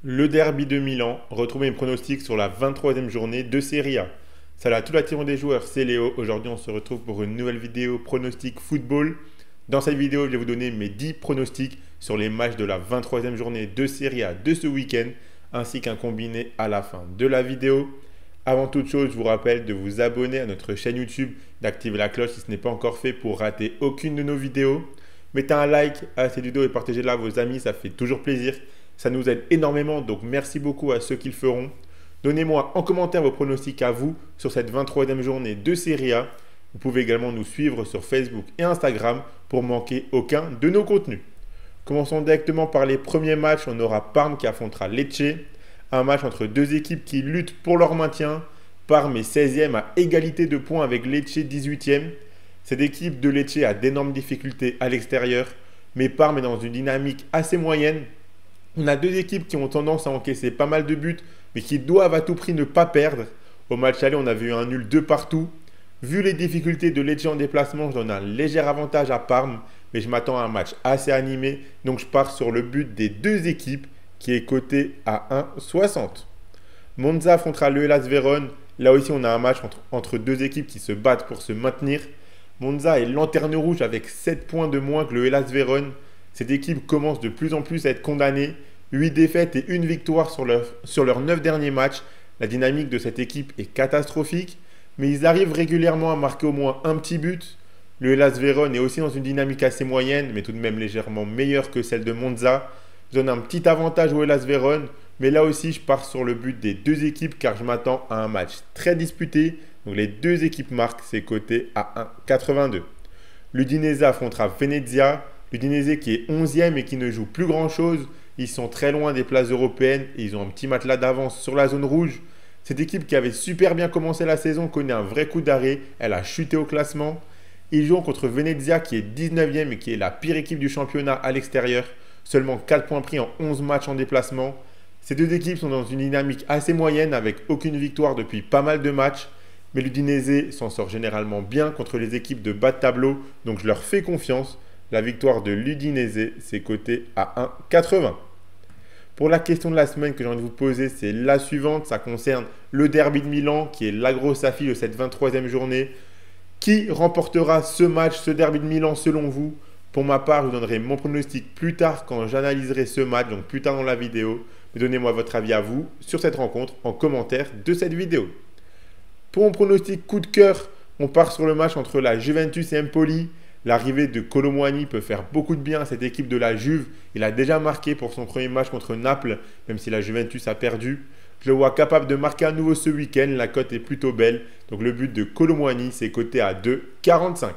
Le derby de Milan, retrouvez mes pronostics sur la 23e journée de Serie A. Salut à tout l'attirant des joueurs, c'est Léo. Aujourd'hui, on se retrouve pour une nouvelle vidéo pronostic football. Dans cette vidéo, je vais vous donner mes 10 pronostics sur les matchs de la 23e journée de Serie A de ce week-end, ainsi qu'un combiné à la fin de la vidéo. Avant toute chose, je vous rappelle de vous abonner à notre chaîne YouTube, d'activer la cloche si ce n'est pas encore fait pour rater aucune de nos vidéos. Mettez un like à cette vidéo et partagez-la à vos amis, ça fait toujours plaisir. Ça nous aide énormément, donc merci beaucoup à ceux qui le feront. Donnez-moi en commentaire vos pronostics à vous sur cette 23e journée de Serie A. Vous pouvez également nous suivre sur Facebook et Instagram pour manquer aucun de nos contenus. Commençons directement par les premiers matchs. On aura Parme qui affrontera Lecce. Un match entre deux équipes qui luttent pour leur maintien. Parme est 16e à égalité de points avec Lecce 18e. Cette équipe de Lecce a d'énormes difficultés à l'extérieur, mais Parme est dans une dynamique assez moyenne. On a deux équipes qui ont tendance à encaisser pas mal de buts, mais qui doivent à tout prix ne pas perdre. Au match aller, on a vu un nul de partout. Vu les difficultés de Lecce en déplacement, je donne un léger avantage à Parme, mais je m'attends à un match assez animé. Donc je pars sur le but des deux équipes, qui est coté à 1,60. Monza affrontera le Hellas Vérone. Là aussi, on a un match entre deux équipes qui se battent pour se maintenir. Monza est lanterne rouge avec 7 points de moins que le Hellas Vérone. Cette équipe commence de plus en plus à être condamnée. 8 défaites et 1 victoire sur leurs 9 derniers matchs. La dynamique de cette équipe est catastrophique, mais ils arrivent régulièrement à marquer au moins un petit but. Le Hellas Vérone est aussi dans une dynamique assez moyenne, mais tout de même légèrement meilleure que celle de Monza. Je donne un petit avantage au Hellas Vérone, mais là aussi je pars sur le but des deux équipes car je m'attends à un match très disputé. Donc les deux équipes marquent, c'est coté à 1,82. L'Udinese affrontera Venezia. L'Udinese qui est 11e et qui ne joue plus grand chose. Ils sont très loin des places européennes et ils ont un petit matelas d'avance sur la zone rouge. Cette équipe qui avait super bien commencé la saison connaît un vrai coup d'arrêt. Elle a chuté au classement. Ils jouent contre Venezia qui est 19e et qui est la pire équipe du championnat à l'extérieur. Seulement 4 points pris en 11 matchs en déplacement. Ces deux équipes sont dans une dynamique assez moyenne avec aucune victoire depuis pas mal de matchs. Mais l'Udinese s'en sort généralement bien contre les équipes de bas de tableau. Donc je leur fais confiance. La victoire de l'Udinese, c'est coté à 1,80. Pour la question de la semaine que j'ai envie de vous poser, c'est la suivante. Ça concerne le derby de Milan, qui est la grosse affiche de cette 23e journée. Qui remportera ce match, ce derby de Milan, selon vous? Pour ma part, je vous donnerai mon pronostic plus tard quand j'analyserai ce match, donc plus tard dans la vidéo. Mais donnez-moi votre avis à vous sur cette rencontre en commentaire de cette vidéo. Pour mon pronostic coup de cœur, on part sur le match entre la Juventus et Empoli. L'arrivée de Kolo Muani peut faire beaucoup de bien à cette équipe de la Juve. Il a déjà marqué pour son premier match contre Naples, même si la Juventus a perdu. Je le vois capable de marquer à nouveau ce week-end. La cote est plutôt belle. Donc le but de Kolo Muani, c'est coté à 2,45.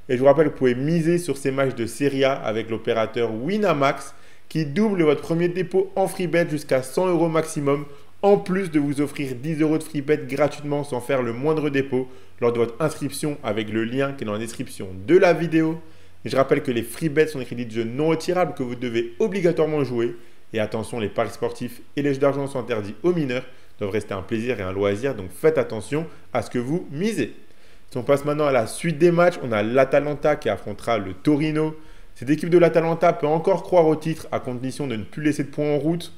Et je vous rappelle que vous pouvez miser sur ces matchs de Serie A avec l'opérateur Winamax qui double votre premier dépôt en free bet jusqu'à 100 € maximum, en plus de vous offrir 10 € de free bet gratuitement sans faire le moindre dépôt lors de votre inscription avec le lien qui est dans la description de la vidéo. Et je rappelle que les free bets sont des crédits de jeu non retirables que vous devez obligatoirement jouer. Et attention, les paris sportifs et les jeux d'argent sont interdits aux mineurs, doivent rester un plaisir et un loisir, donc faites attention à ce que vous misez. Si on passe maintenant à la suite des matchs, on a l'Atalanta qui affrontera le Torino. Cette équipe de l'Atalanta peut encore croire au titre à condition de ne plus laisser de points en route.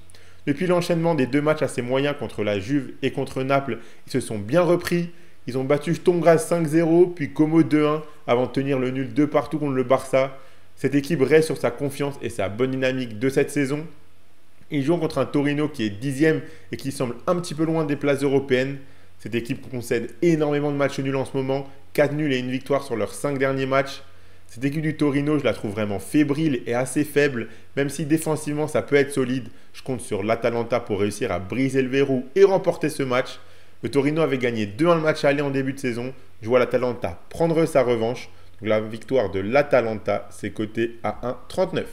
Depuis l'enchaînement des deux matchs assez moyens contre la Juve et contre Naples, ils se sont bien repris. Ils ont battu Sturm Graz 5-0, puis Como 2-1 avant de tenir le nul 2 partout contre le Barça. Cette équipe reste sur sa confiance et sa bonne dynamique de cette saison. Ils jouent contre un Torino qui est 10e et qui semble un petit peu loin des places européennes. Cette équipe concède énormément de matchs nuls en ce moment, 4 nuls et une victoire sur leurs 5 derniers matchs. Cette équipe du Torino, je la trouve vraiment fébrile et assez faible, même si défensivement ça peut être solide. Je compte sur l'Atalanta pour réussir à briser le verrou et remporter ce match. Le Torino avait gagné 2-1 le match aller en début de saison. Je vois l'Atalanta prendre sa revanche. Donc la victoire de l'Atalanta, c'est coté à 1,39.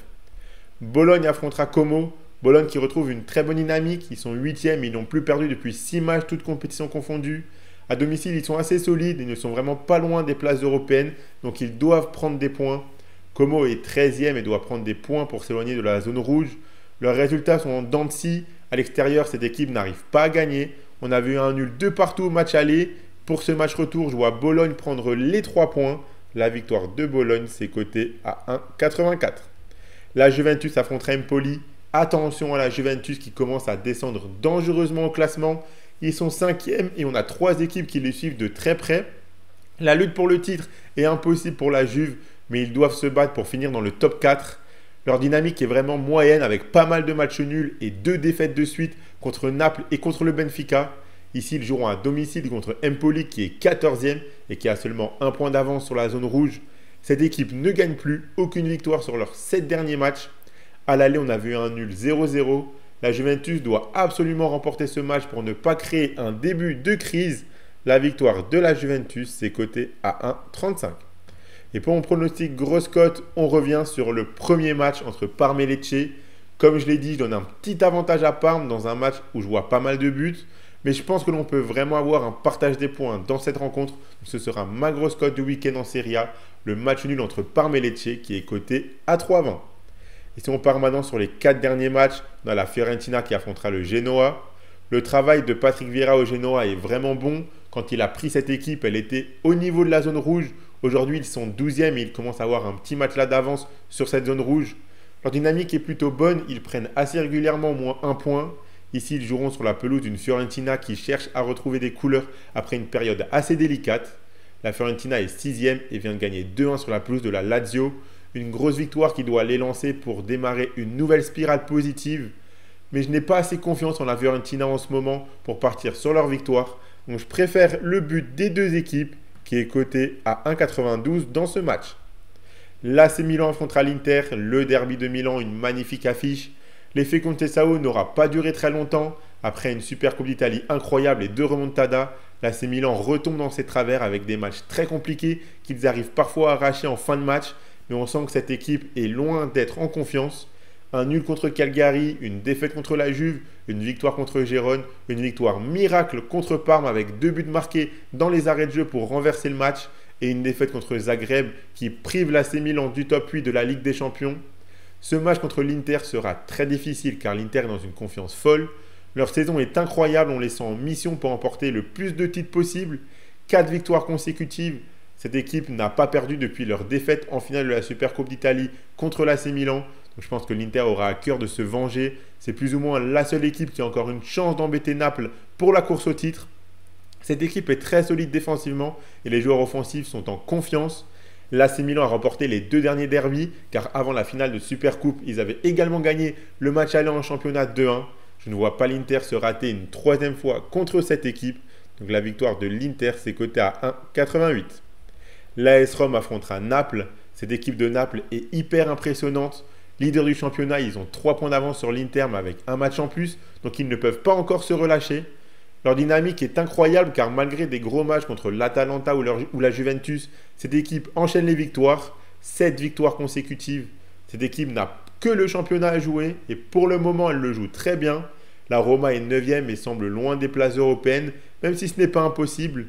Bologne affrontera Como. Bologne qui retrouve une très bonne dynamique. Ils sont 8e et ils n'ont plus perdu depuis 6 matchs, toutes compétitions confondues. À domicile, ils sont assez solides. Ils ne sont vraiment pas loin des places européennes. Donc ils doivent prendre des points. Como est 13e et doit prendre des points pour s'éloigner de la zone rouge. Leurs résultats sont en dents de scie. À l'extérieur, cette équipe n'arrive pas à gagner. On a vu un nul 2 partout au match aller. Pour ce match retour, je vois Bologne prendre les 3 points. La victoire de Bologne, c'est coté à 1,84. La Juventus affrontera Empoli. Attention à la Juventus qui commence à descendre dangereusement au classement. Ils sont 5e et on a 3 équipes qui les suivent de très près. La lutte pour le titre est impossible pour la Juve, mais ils doivent se battre pour finir dans le top 4. Leur dynamique est vraiment moyenne avec pas mal de matchs nuls et 2 défaites de suite contre Naples et contre le Benfica. Ici, ils joueront à domicile contre Empoli qui est 14e et qui a seulement 1 point d'avance sur la zone rouge. Cette équipe ne gagne plus, aucune victoire sur leurs 7 derniers matchs. À l'aller, on a vu un nul 0-0. La Juventus doit absolument remporter ce match pour ne pas créer un début de crise. La victoire de la Juventus, c'est coté à 1,35. Et pour mon pronostic grosse cote, on revient sur le premier match entre Parme et Lecce. Comme je l'ai dit, je donne un petit avantage à Parme dans un match où je vois pas mal de buts. Mais je pense que l'on peut vraiment avoir un partage des points dans cette rencontre. Ce sera ma grosse cote du week-end en Serie A, le match nul entre Parme et Lecce qui est coté à 3,20. Et si on part maintenant sur les 4 derniers matchs, on a la Fiorentina qui affrontera le Genoa. Le travail de Patrick Vieira au Genoa est vraiment bon. Quand il a pris cette équipe, elle était au niveau de la zone rouge. Aujourd'hui, ils sont 12e et ils commencent à avoir un petit match là d'avance sur cette zone rouge. Leur dynamique est plutôt bonne. Ils prennent assez régulièrement au moins 1 point. Ici, ils joueront sur la pelouse d'une Fiorentina qui cherche à retrouver des couleurs après une période assez délicate. La Fiorentina est 6e et vient de gagner 2-1 sur la pelouse de la Lazio. Une grosse victoire qui doit les lancer pour démarrer une nouvelle spirale positive. Mais je n'ai pas assez confiance en la Fiorentina en ce moment pour partir sur leur victoire. Donc je préfère le but des deux équipes qui est coté à 1,92 dans ce match. L'AC Milan affrontera l'Inter, le derby de Milan, une magnifique affiche. L'effet Contessao n'aura pas duré très longtemps. Après une super Coupe d'Italie incroyable et 2 remontadas, l'AC Milan retombe dans ses travers avec des matchs très compliqués qu'ils arrivent parfois à arracher en fin de match. Mais on sent que cette équipe est loin d'être en confiance. Un nul contre Cagliari, une défaite contre la Juve, une victoire contre Gérone, une victoire miracle contre Parme avec 2 buts marqués dans les arrêts de jeu pour renverser le match et une défaite contre Zagreb qui prive l'AC Milan du top 8 de la Ligue des Champions. Ce match contre l'Inter sera très difficile car l'Inter est dans une confiance folle. Leur saison est incroyable, on les sent en mission pour emporter le plus de titres possible. 4 victoires consécutives. Cette équipe n'a pas perdu depuis leur défaite en finale de la Super Coupe d'Italie contre l'AC Milan. Donc je pense que l'Inter aura à cœur de se venger. C'est plus ou moins la seule équipe qui a encore une chance d'embêter Naples pour la course au titre. Cette équipe est très solide défensivement et les joueurs offensifs sont en confiance. L'AC Milan a remporté les 2 derniers derbys car avant la finale de Super Coupe, ils avaient également gagné le match aller en championnat 2-1. Je ne vois pas l'Inter se rater une 3e fois contre cette équipe. Donc la victoire de l'Inter, c'est coté à 1,88. L'AS Rome affrontera Naples. Cette équipe de Naples est hyper impressionnante. Leader du championnat, ils ont 3 points d'avance sur l'Inter, mais avec un match en plus. Donc ils ne peuvent pas encore se relâcher. Leur dynamique est incroyable car malgré des gros matchs contre l'Atalanta ou la Juventus, cette équipe enchaîne les victoires. 7 victoires consécutives. Cette équipe n'a que le championnat à jouer et pour le moment, elle le joue très bien. La Roma est 9e et semble loin des places européennes, même si ce n'est pas impossible.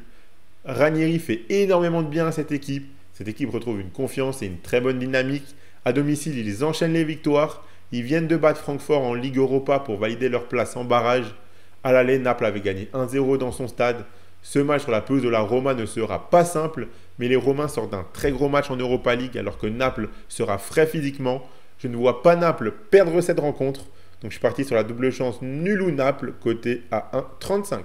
Ranieri fait énormément de bien à cette équipe. Cette équipe retrouve une confiance et une très bonne dynamique. À domicile, ils enchaînent les victoires. Ils viennent de battre Francfort en Ligue Europa pour valider leur place en barrage. À l'aller, Naples avait gagné 1-0 dans son stade. Ce match sur la pelouse de la Roma ne sera pas simple, mais les Romains sortent d'un très gros match en Europa League alors que Naples sera frais physiquement. Je ne vois pas Naples perdre cette rencontre. Donc je suis parti sur la double chance nul ou Naples, coté à 1,35.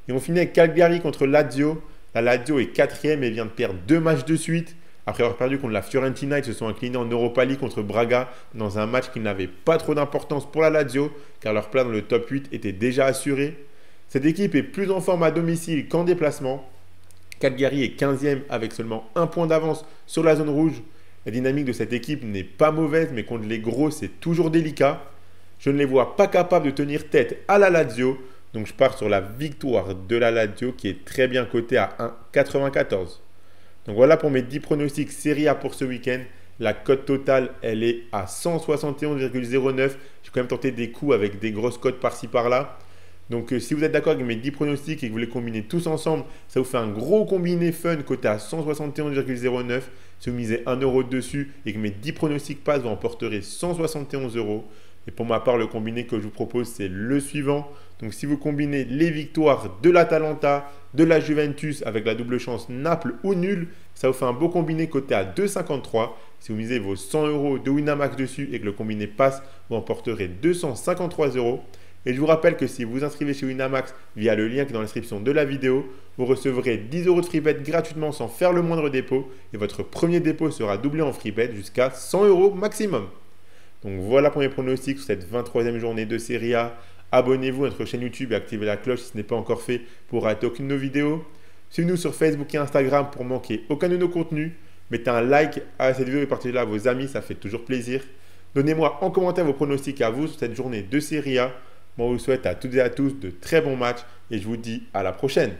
Et on finit avec Cagliari contre Lazio. La Lazio est 4e et vient de perdre 2 matchs de suite. Après avoir perdu contre la Fiorentina, ils se sont inclinés en Europa League contre Braga dans un match qui n'avait pas trop d'importance pour la Lazio car leur place dans le top 8 était déjà assurée. Cette équipe est plus en forme à domicile qu'en déplacement. Cagliari est 15e avec seulement 1 point d'avance sur la zone rouge. La dynamique de cette équipe n'est pas mauvaise, mais contre les gros, c'est toujours délicat. Je ne les vois pas capables de tenir tête à la Lazio. Donc je pars sur la victoire de la Lazio qui est très bien cotée à 1,94. Donc voilà pour mes 10 pronostics Serie A pour ce week-end. La cote totale, elle est à 171,09. J'ai quand même tenté des coups avec des grosses cotes par-ci par-là. Donc si vous êtes d'accord avec mes 10 pronostics et que vous les combinez tous ensemble, ça vous fait un gros combiné fun coté à 171,09. Si vous misez 1 euro dessus et que mes 10 pronostics passent, vous en porterez 171 euros. Et pour ma part, le combiné que je vous propose, c'est le suivant. Donc si vous combinez les victoires de l'Atalanta, de la Juventus avec la double chance Naples ou nul, Ça vous fait un beau combiné coté à 2,53. Si vous misez vos 100 euros de Winamax dessus et que le combiné passe, vous emporterez 253 euros. Et je vous rappelle que si vous vous inscrivez chez Winamax via le lien qui est dans la description de la vidéo, vous recevrez 10 euros de free bet gratuitement sans faire le moindre dépôt. Et votre premier dépôt sera doublé en free bet jusqu'à 100 euros maximum. Donc voilà pour mes pronostics sur cette 23e journée de Serie A. Abonnez-vous à notre chaîne YouTube et activez la cloche si ce n'est pas encore fait pour rater aucune de nos vidéos. Suivez-nous sur Facebook et Instagram pour manquer aucun de nos contenus. Mettez un like à cette vidéo et partagez-la à vos amis, ça fait toujours plaisir. Donnez-moi en commentaire vos pronostics à vous sur cette journée de Serie A. Moi, je vous souhaite à toutes et à tous de très bons matchs et je vous dis à la prochaine.